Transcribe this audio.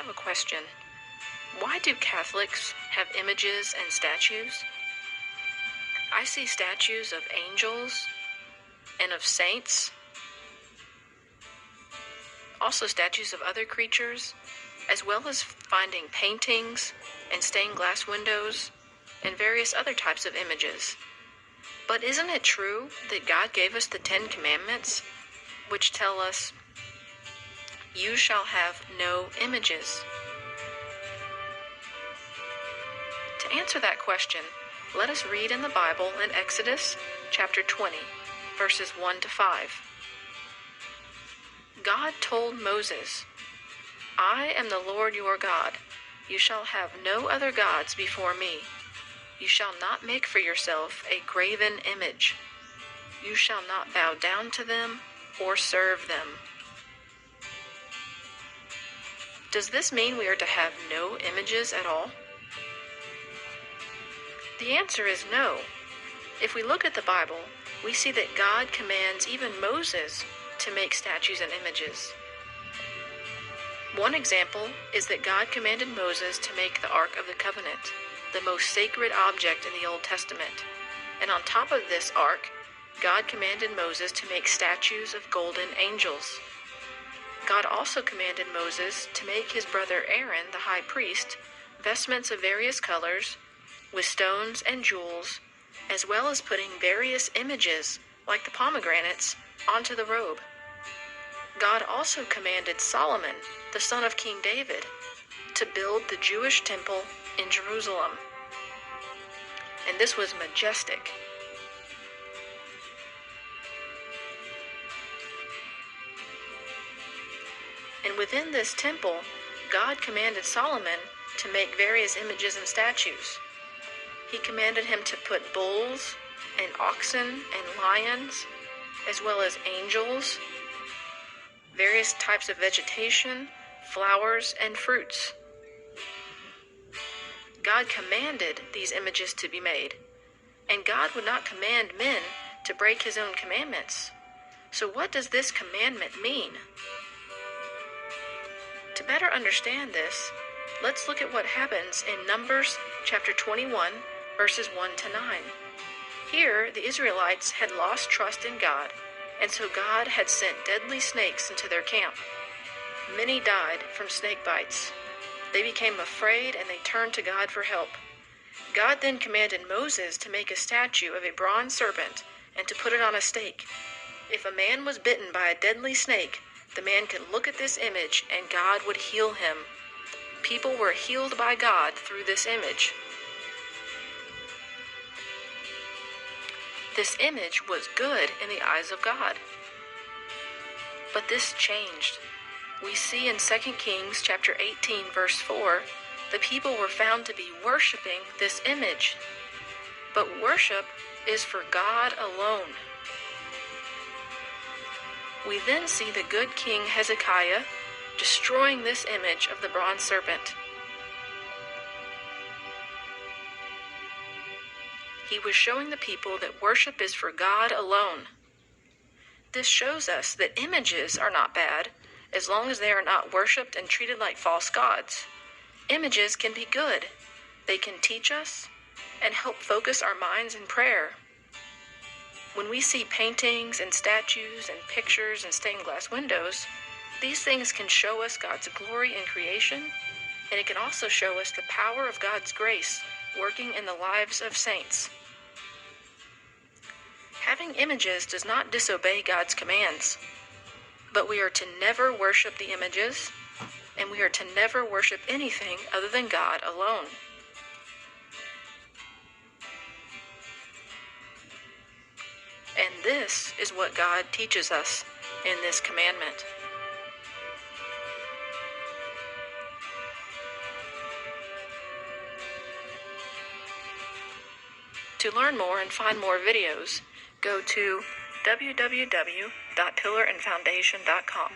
have a question. Why do Catholics have images and statues? I see statues of angels and of saints, also statues of other creatures, as well as finding paintings and stained glass windows and various other types of images. But isn't it true that God gave us the 10 Commandments, which tell us, "You shall have no images"? To answer that question, let us read in the Bible in Exodus chapter 20, verses 1 to 5. God told Moses, "I am the Lord your God. You shall have no other gods before me. You shall not make for yourself a graven image. You shall not bow down to them or serve them." Does this mean we are to have no images at all? The answer is no. If we look at the Bible, we see that God commands even Moses to make statues and images. One example is that God commanded Moses to make the Ark of the Covenant, the most sacred object in the Old Testament. And on top of this ark, God commanded Moses to make statues of golden angels. God also commanded Moses to make his brother Aaron, the high priest, vestments of various colors, with stones and jewels, as well as putting various images, like the pomegranates, onto the robe. God also commanded Solomon, the son of King David, to build the Jewish temple in Jerusalem. And this was majestic. And within this temple, God commanded Solomon to make various images and statues. He commanded him to put bulls and oxen and lions, as well as angels, various types of vegetation, flowers, and fruits. God commanded these images to be made, and God would not command men to break his own commandments. So what does this commandment mean? To better understand this, let's look at what happens in Numbers chapter 21, verses 1 to 9. Here, the Israelites had lost trust in God, and so God had sent deadly snakes into their camp. Many died from snake bites. They became afraid and they turned to God for help. God then commanded Moses to make a statue of a bronze serpent and to put it on a stake. If a man was bitten by a deadly snake, the man could look at this image and God would heal him. People were healed by God through this image. This image was good in the eyes of God. But this changed. We see in 2 Kings chapter 18, verse 4, the people were found to be worshiping this image. But worship is for God alone. We then see the good King Hezekiah destroying this image of the bronze serpent. He was showing the people that worship is for God alone. This shows us that images are not bad, as long as they are not worshipped and treated like false gods. Images can be good. They can teach us and help focus our minds in prayer. When we see paintings and statues and pictures and stained glass windows, these things can show us God's glory in creation, and it can also show us the power of God's grace working in the lives of saints. Having images does not disobey God's commands, but we are to never worship the images, and we are to never worship anything other than God alone. And this is what God teaches us in this commandment. To learn more and find more videos, go to www.pillarandfoundation.com.